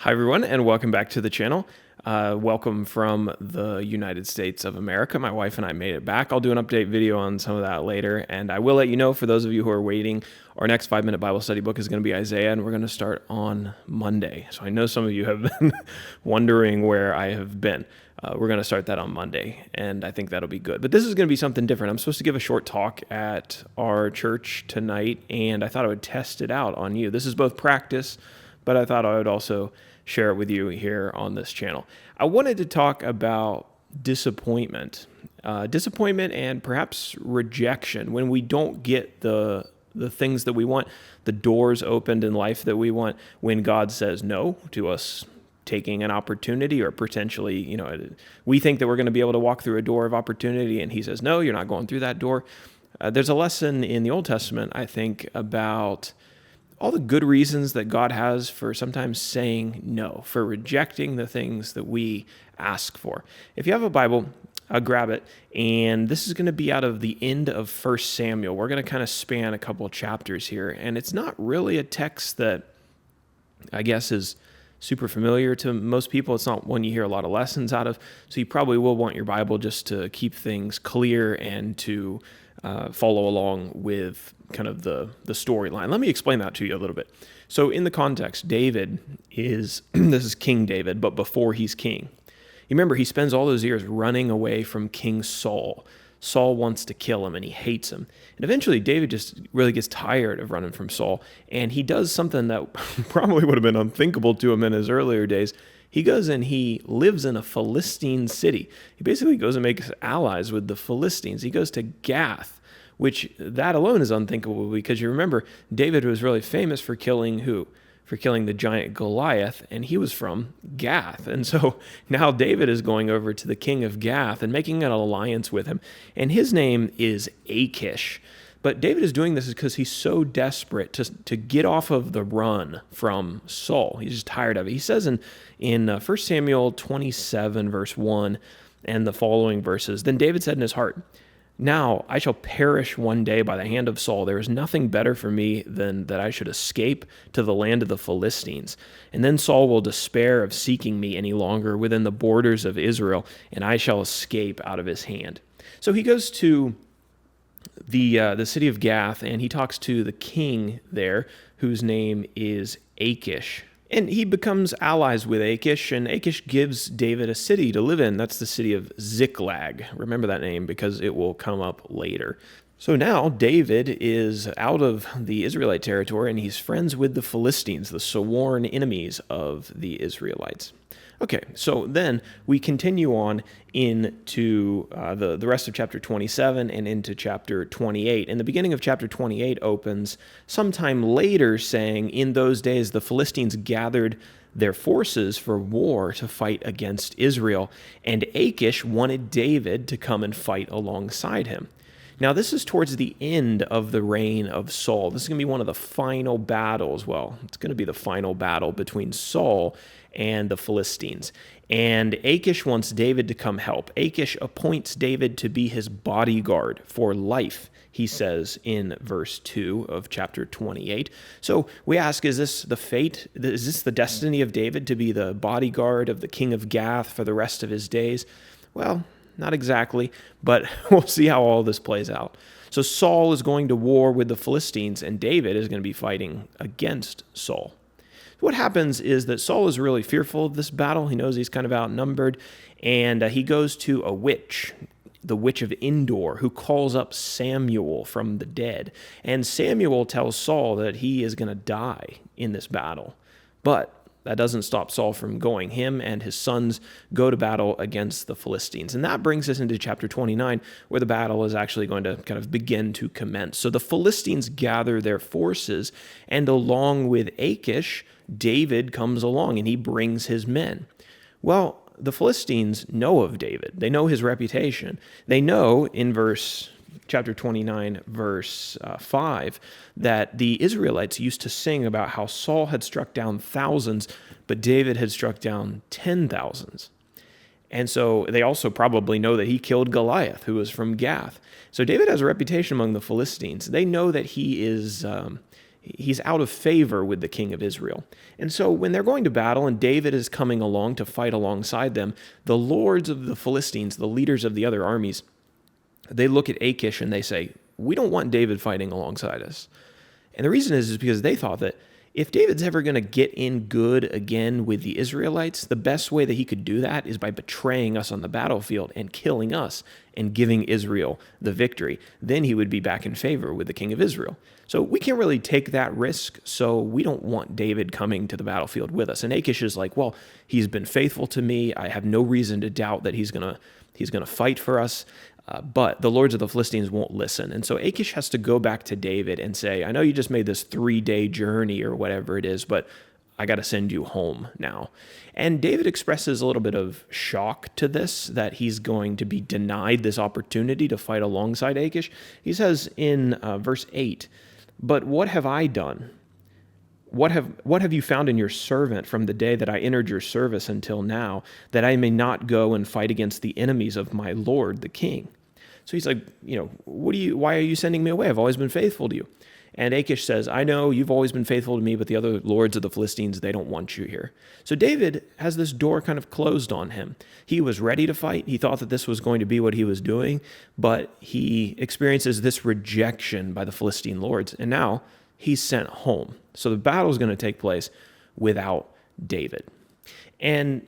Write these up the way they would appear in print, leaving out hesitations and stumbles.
Hi, everyone, and welcome back to the channel. Welcome from the United States of America. My wife and I made it back. I'll do an update video on some of that later, and I will let you know, for those of you who are waiting, our next 5-minute Bible study book is going to be Isaiah, and we're going to start on Monday. So I know some of you have been wondering where I have been. We're going to start that on Monday, and I think that'll be good. But this is going to be something different. I'm supposed to give a short talk at our church tonight, and I thought I would test it out on you. This is both practice, but I thought I would also share it with you here on this channel. I wanted to talk about disappointment and perhaps rejection when we don't get the things that we want, the doors opened in life that we want, when God says no to us taking an opportunity, or potentially, we think that we're going to be able to walk through a door of opportunity and he says, no, you're not going through that door. There's a lesson in the Old Testament, I think, about all the good reasons that God has for sometimes saying no, for rejecting the things that we ask for. If you have a Bible, grab it, and this is going to be out of the end of 1 Samuel. We're going to kind of span a couple of chapters here, and it's not really a text that I guess is super familiar to most people. It's not one you hear a lot of lessons out of, so you probably will want your Bible just to keep things clear and to follow along with kind of the storyline. Let me explain that to you a little bit. So in the context, David is, this is King David, but before he's king. You remember, he spends all those years running away from King Saul. Saul wants to kill him and he hates him. And eventually David just really gets tired of running from Saul, and he does something that probably would have been unthinkable to him in his earlier days. He goes and he lives in a Philistine city. He basically goes and makes allies with the Philistines. He goes to Gath, which that alone is unthinkable, because you remember David was really famous for killing who? For killing the giant Goliath, and he was from Gath. And so now David is going over to the king of Gath and making an alliance with him. And his name is Achish. But David is doing this because he's so desperate to get off of the run from Saul. He's just tired of it. He says in 1 Samuel 27, verse 1, and the following verses, "Then David said in his heart, 'Now I shall perish one day by the hand of Saul. There is nothing better for me than that I should escape to the land of the Philistines. And then Saul will despair of seeking me any longer within the borders of Israel, and I shall escape out of his hand.'" So he goes to the city of Gath, and he talks to the king there, whose name is Achish. And he becomes allies with Achish, and Achish gives David a city to live in. That's the city of Ziklag. Remember that name because it will come up later. So now David is out of the Israelite territory, and he's friends with the Philistines, the sworn enemies of the Israelites. Okay, so then we continue on into the rest of chapter 27 and into chapter 28. And the beginning of chapter 28 opens sometime later saying, "In those days the Philistines gathered their forces for war to fight against Israel, and Achish wanted David to come and fight alongside him." Now, this is towards the end of the reign of Saul. This is going to be one of the final battles. Well, it's going to be the final battle between Saul and the Philistines. And Achish wants David to come help. Achish appoints David to be his bodyguard for life, he says in verse 2 of chapter 28. So we ask, is this the fate? Is this the destiny of David, to be the bodyguard of the king of Gath for the rest of his days? Well, not exactly, but we'll see how all this plays out. So Saul is going to war with the Philistines, and David is going to be fighting against Saul. What happens is that Saul is really fearful of this battle. He knows he's kind of outnumbered, and he goes to a witch, the witch of Endor, who calls up Samuel from the dead. And Samuel tells Saul that he is going to die in this battle. But that doesn't stop Saul from going. Him and his sons go to battle against the Philistines. And that brings us into chapter 29, where the battle is actually going to kind of begin to commence. So the Philistines gather their forces, and along with Achish, David comes along and he brings his men. Well, the Philistines know of David. They know his reputation. They know in chapter 29, verse 5, that the Israelites used to sing about how Saul had struck down thousands, but David had struck down 10,000s. And so they also probably know that he killed Goliath, who was from Gath. So David has a reputation among the Philistines. They know that he is he's out of favor with the king of Israel. And so when they're going to battle and David is coming along to fight alongside them, the lords of the Philistines, the leaders of the other armies, they look at Achish and they say, we don't want David fighting alongside us. And the reason is because they thought that if David's ever going to get in good again with the Israelites, the best way that he could do that is by betraying us on the battlefield and killing us and giving Israel the victory. Then he would be back in favor with the king of Israel. So we can't really take that risk, so we don't want David coming to the battlefield with us. And Achish is like, well, he's been faithful to me. I have no reason to doubt that he's gonna fight for us. But the lords of the Philistines won't listen. And so Achish has to go back to David and say, I know you just made this 3-day journey or whatever it is, but I got to send you home now. And David expresses a little bit of shock to this, that he's going to be denied this opportunity to fight alongside Achish. He says in verse 8, but what have I done? What have you found in your servant from the day that I entered your service until now, that I may not go and fight against the enemies of my lord, the king? So he's like, why are you sending me away? I've always been faithful to you. And Achish says, I know you've always been faithful to me, but the other lords of the Philistines, they don't want you here. So David has this door kind of closed on him. He was ready to fight. He thought that this was going to be what he was doing, but he experiences this rejection by the Philistine lords. And now he's sent home. So the battle is going to take place without David. And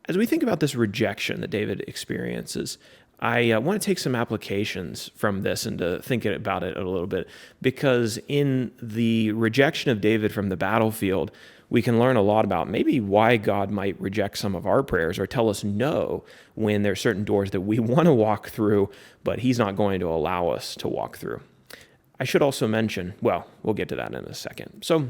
as we think about this rejection that David experiences, I want to take some applications from this and to think about it a little bit, because in the rejection of David from the battlefield, we can learn a lot about maybe why God might reject some of our prayers or tell us no when there are certain doors that we want to walk through, but he's not going to allow us to walk through. I should also mention, well, we'll get to that in a second. So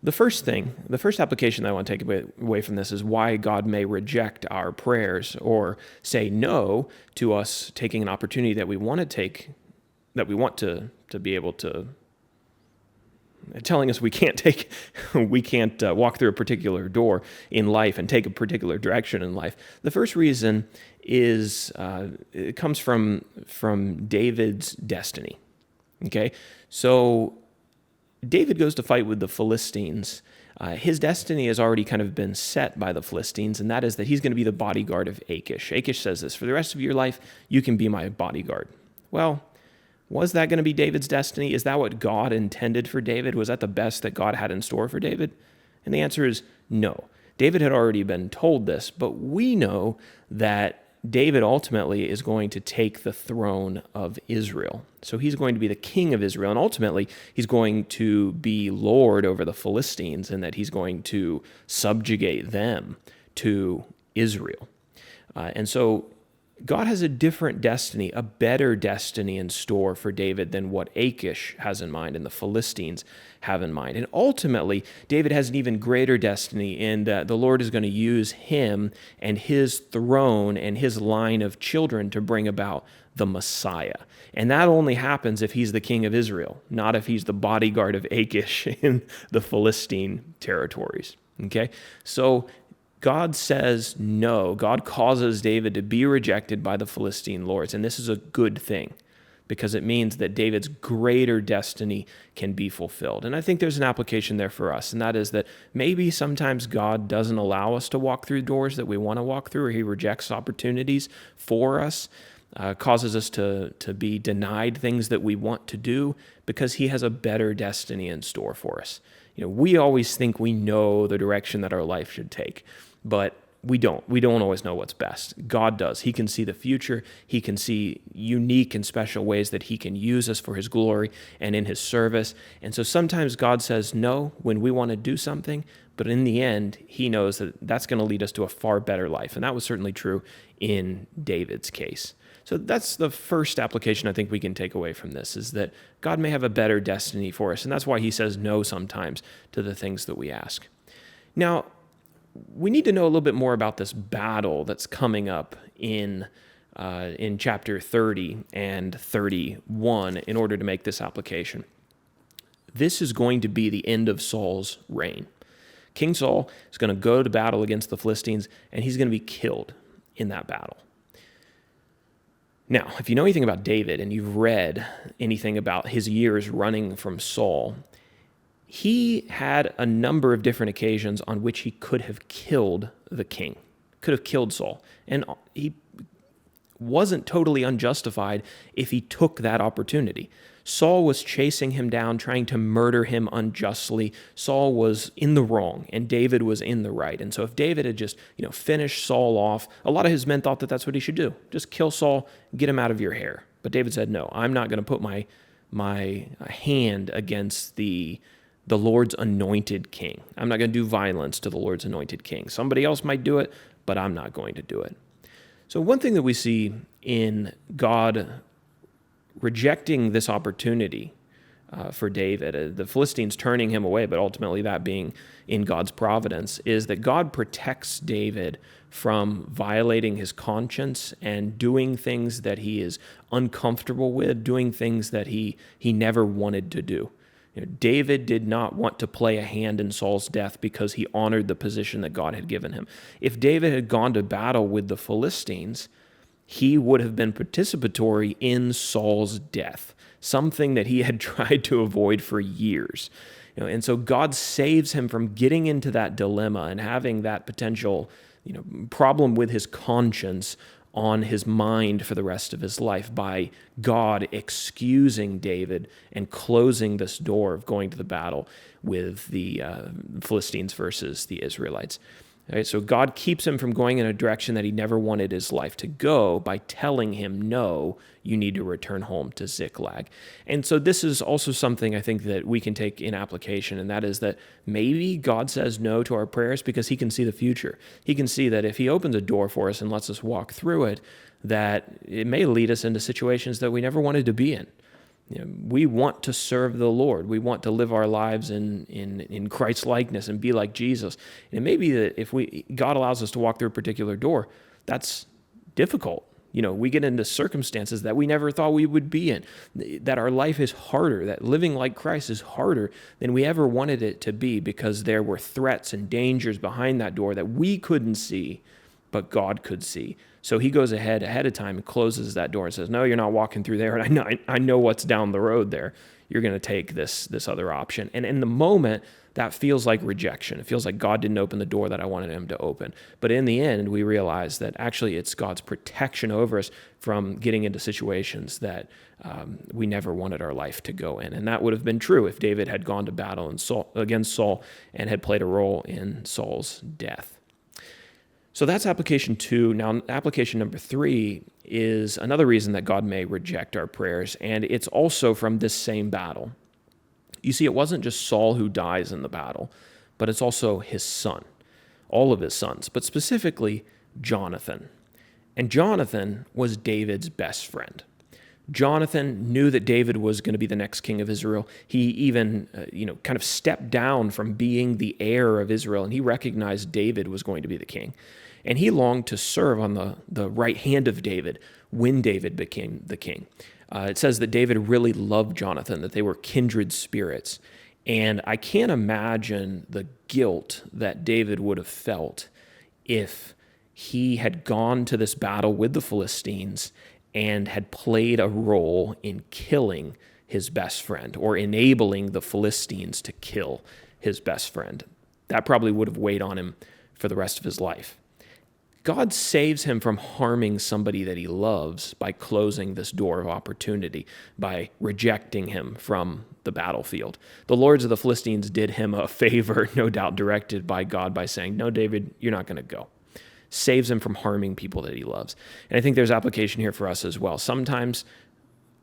the first application that I want to take away from this is why God may reject our prayers or say no to us taking an opportunity that we want to take, that we want to be able to, telling us we can't walk through a particular door in life and take a particular direction in life. The first reason is it comes from David's destiny. Okay, so David goes to fight with the Philistines. His destiny has already kind of been set by the Philistines, and that is that he's going to be the bodyguard of Achish. Achish says this, for the rest of your life, you can be my bodyguard. Well, was that going to be David's destiny? Is that what God intended for David? Was that the best that God had in store for David? And the answer is no. David had already been told this, but we know that David ultimately is going to take the throne of Israel. So he's going to be the king of Israel, and ultimately he's going to be Lord over the Philistines, and that he's going to subjugate them to Israel. And so God has a different destiny, a better destiny in store for David than what Achish has in mind and the Philistines have in mind. And ultimately, David has an even greater destiny in that the Lord is going to use him and his throne and his line of children to bring about the Messiah. And that only happens if he's the king of Israel, not if he's the bodyguard of Achish in the Philistine territories. Okay? So God says no. God causes David to be rejected by the Philistine lords. And this is a good thing because it means that David's greater destiny can be fulfilled. And I think there's an application there for us, and that is that maybe sometimes God doesn't allow us to walk through doors that we want to walk through, or he rejects opportunities for us, causes us to be denied things that we want to do because he has a better destiny in store for us. We always think we know the direction that our life should take, but we don't. We don't always know what's best. God does. He can see the future. He can see unique and special ways that he can use us for his glory and in his service. And so sometimes God says no when we want to do something, but in the end, he knows that that's going to lead us to a far better life. And that was certainly true in David's case. So that's the first application I think we can take away from this, is that God may have a better destiny for us. And that's why he says no sometimes to the things that we ask. Now, we need to know a little bit more about this battle that's coming up in chapter 30 and 31 in order to make this application. This is going to be the end of Saul's reign. King Saul is going to go to battle against the Philistines, and he's going to be killed in that battle. Now, if you know anything about David and you've read anything about his years running from Saul, he had a number of different occasions on which he could have killed the king, could have killed Saul. And he wasn't totally unjustified if he took that opportunity. Saul was chasing him down, trying to murder him unjustly. Saul was in the wrong, and David was in the right. And so if David had just, finished Saul off, a lot of his men thought that that's what he should do. Just kill Saul, get him out of your hair. But David said, no, I'm not going to put my hand against the Lord's anointed king. I'm not going to do violence to the Lord's anointed king. Somebody else might do it, but I'm not going to do it. So one thing that we see in God rejecting this opportunity for David, the Philistines turning him away, but ultimately that being in God's providence, is that God protects David from violating his conscience and doing things that he is uncomfortable with, doing things that he never wanted to do. David did not want to play a hand in Saul's death because he honored the position that God had given him. If David had gone to battle with the Philistines, he would have been participatory in Saul's death, something that he had tried to avoid for years. And so God saves him from getting into that dilemma and having that potential, problem with his conscience on his mind for the rest of his life by God excusing David and closing this door of going to the battle with the Philistines versus the Israelites. Right, so God keeps him from going in a direction that he never wanted his life to go by telling him, no, you need to return home to Ziklag. And so this is also something I think that we can take in application, and that is that maybe God says no to our prayers because he can see the future. He can see that if he opens a door for us and lets us walk through it, that it may lead us into situations that we never wanted to be in. We want to serve the Lord. We want to live our lives in Christ's likeness and be like Jesus. And it may be that if God allows us to walk through a particular door, that's difficult. We get into circumstances that we never thought we would be in, that our life is harder, that living like Christ is harder than we ever wanted it to be because there were threats and dangers behind that door that we couldn't see, but God could see. So he goes ahead of time and closes that door and says, no, you're not walking through there. And I know what's down the road there. You're going to take this other option. And in the moment, that feels like rejection. It feels like God didn't open the door that I wanted him to open. But in the end, we realize that actually it's God's protection over us from getting into situations that we never wanted our life to go in. And that would have been true if David had gone to battle against Saul and had played a role in Saul's death. So that's application 2. Now, application number 3 is another reason that God may reject our prayers, and it's also from this same battle. You see, it wasn't just Saul who dies in the battle, but it's also his son, all of his sons, but specifically Jonathan. And Jonathan was David's best friend. Jonathan knew that David was going to be the next king of Israel. He even, kind of stepped down from being the heir of Israel, and he recognized David was going to be the king. And he longed to serve on the right hand of David when David became the king. It says that David really loved Jonathan, that they were kindred spirits. And I can't imagine the guilt that David would have felt if he had gone to this battle with the Philistines and had played a role in killing his best friend or enabling the Philistines to kill his best friend. That probably would have weighed on him for the rest of his life. God saves him from harming somebody that he loves by closing this door of opportunity, by rejecting him from the battlefield. The lords of the Philistines did him a favor, no doubt directed by God, by saying, no, David, you're not going to go. Saves him from harming people that he loves. And I think there's application here for us as well. Sometimes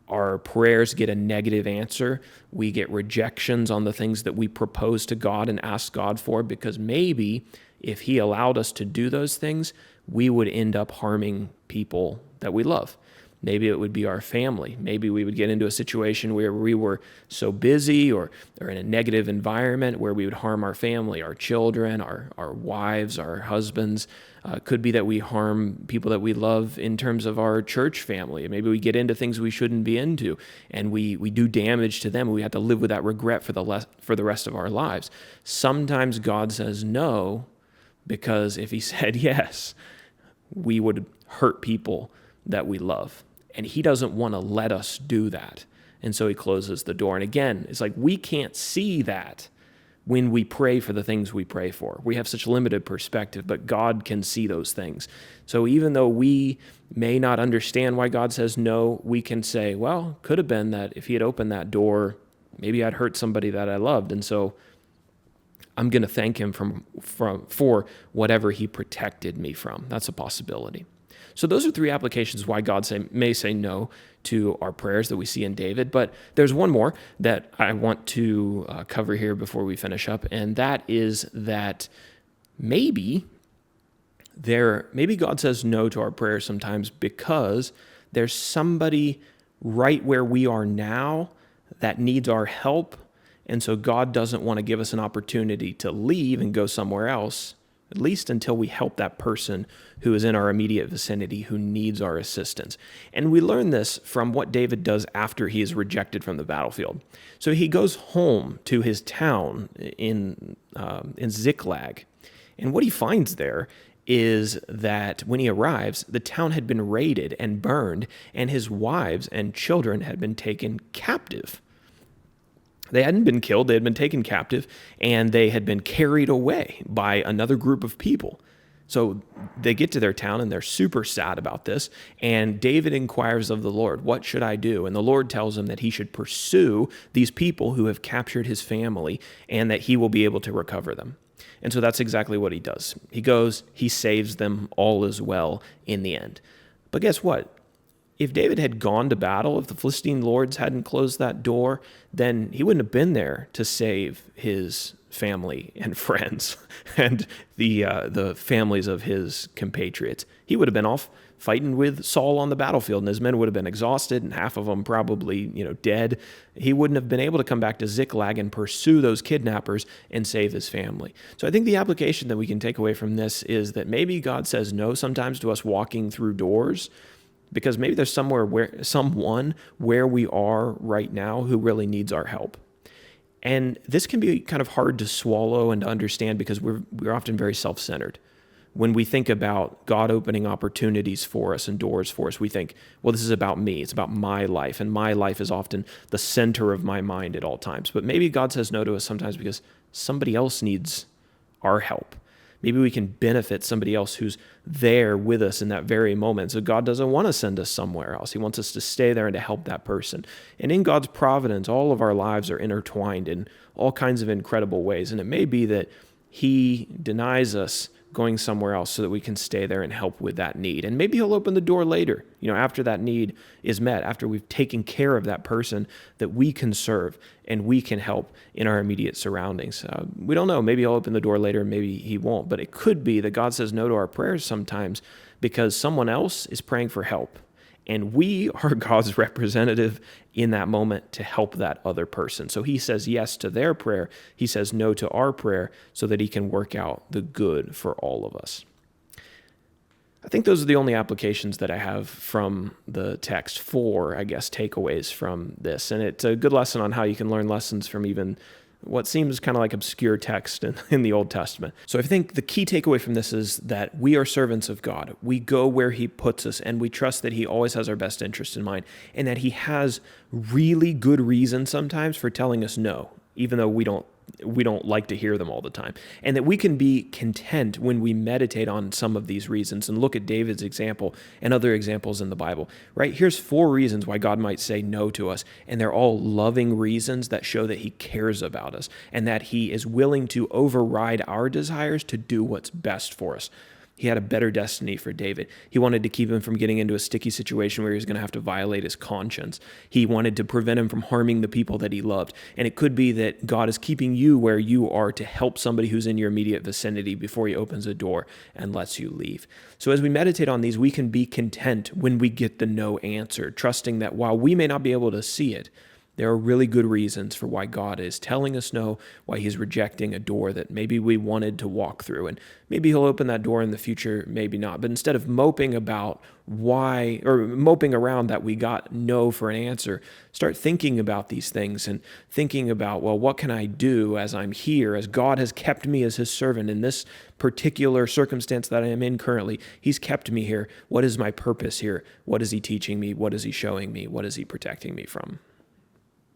our prayers get a negative answer. We get rejections on the things that we propose to God and ask God for, because maybe if he allowed us to do those things, we would end up harming people that we love. Maybe it would be our family. Maybe we would get into a situation where we were so busy or in a negative environment where we would harm our family, our children, our wives, our husbands. Could be that we harm people that we love in terms of our church family. Maybe we get into things we shouldn't be into, and we do damage to them. We have to live with that regret for the rest of our lives. Sometimes God says no, because if he said yes, we would hurt people that we love. And he doesn't want to let us do that. And so he closes the door. And again, it's like we can't see that. when we pray for the things we pray for. We have such limited perspective, but God can see those things. So even though we may not understand why God says no, we can say, well, could have been that if he had opened that door, maybe I'd hurt somebody that I loved. And so I'm going to thank him for whatever he protected me from. That's a possibility. So those are three applications why God may say no to our prayers that we see in David. But there's one more that I want to cover here before we finish up, and that is that maybe God says no to our prayers sometimes because there's somebody right where we are now that needs our help, and so God doesn't want to give us an opportunity to leave and go somewhere else, at least until we help that person who is in our immediate vicinity who needs our assistance. And we learn this from what David does after he is rejected from the battlefield. So he goes home to his town in Ziklag, and what he finds there is that when he arrives, the town had been raided and burned, and his wives and children had been taken captive. They hadn't been killed, they had been taken captive, and they had been carried away by another group of people. So they get to their town, and they're super sad about this, and David inquires of the Lord, what should I do? And the Lord tells him that he should pursue these people who have captured his family, and that he will be able to recover them. And so that's exactly what he does. He goes, he saves them, all is well in the end. But guess what? If David had gone to battle, if the Philistine lords hadn't closed that door, then he wouldn't have been there to save his family and friends and the families of his compatriots. He would have been off fighting with Saul on the battlefield, and his men would have been exhausted, and half of them probably, dead. He wouldn't have been able to come back to Ziklag and pursue those kidnappers and save his family. So I think the application that we can take away from this is that maybe God says no sometimes to us walking through doors, because maybe there's someone where we are right now who really needs our help. And this can be kind of hard to swallow and to understand because we're often very self-centered. When we think about God opening opportunities for us and doors for us, we think, well, this is about me. It's about my life, and my life is often the center of my mind at all times. But maybe God says no to us sometimes because somebody else needs our help. Maybe we can benefit somebody else who's there with us in that very moment. So God doesn't want to send us somewhere else. He wants us to stay there and to help that person. And in God's providence, all of our lives are intertwined in all kinds of incredible ways. And it may be that he denies us going somewhere else so that we can stay there and help with that need. And maybe he'll open the door later, after that need is met, after we've taken care of that person that we can serve and we can help in our immediate surroundings. We don't know. Maybe he'll open the door later, maybe he won't. But it could be that God says no to our prayers sometimes because someone else is praying for help. And we are God's representative in that moment to help that other person. So he says yes to their prayer. He says no to our prayer so that he can work out the good for all of us. I think those are the only applications that I have from the text. 4, takeaways from this. And it's a good lesson on how you can learn lessons from even what seems kind of like obscure text in the Old Testament. So I think the key takeaway from this is that we are servants of God. We go where he puts us, and we trust that he always has our best interest in mind, and that he has really good reasons sometimes for telling us no, even though we don't like to hear them all the time. And that we can be content when we meditate on some of these reasons and look at David's example and other examples in the Bible, right? Here's 4 reasons why God might say no to us. And they're all loving reasons that show that he cares about us and that he is willing to override our desires to do what's best for us. He had a better destiny for David. He wanted to keep him from getting into a sticky situation where he was going to have to violate his conscience. He wanted to prevent him from harming the people that he loved. And it could be that God is keeping you where you are to help somebody who's in your immediate vicinity before he opens a door and lets you leave. So as we meditate on these, we can be content when we get the no answer, trusting that while we may not be able to see it, there are really good reasons for why God is telling us no, why he's rejecting a door that maybe we wanted to walk through. And maybe he'll open that door in the future, maybe not. But instead of moping about why, or moping around that we got no for an answer, start thinking about these things and thinking about, well, what can I do as I'm here, as God has kept me as his servant in this particular circumstance that I am in currently. He's kept me here. What is my purpose here? What is he teaching me? What is he showing me? What is he protecting me from?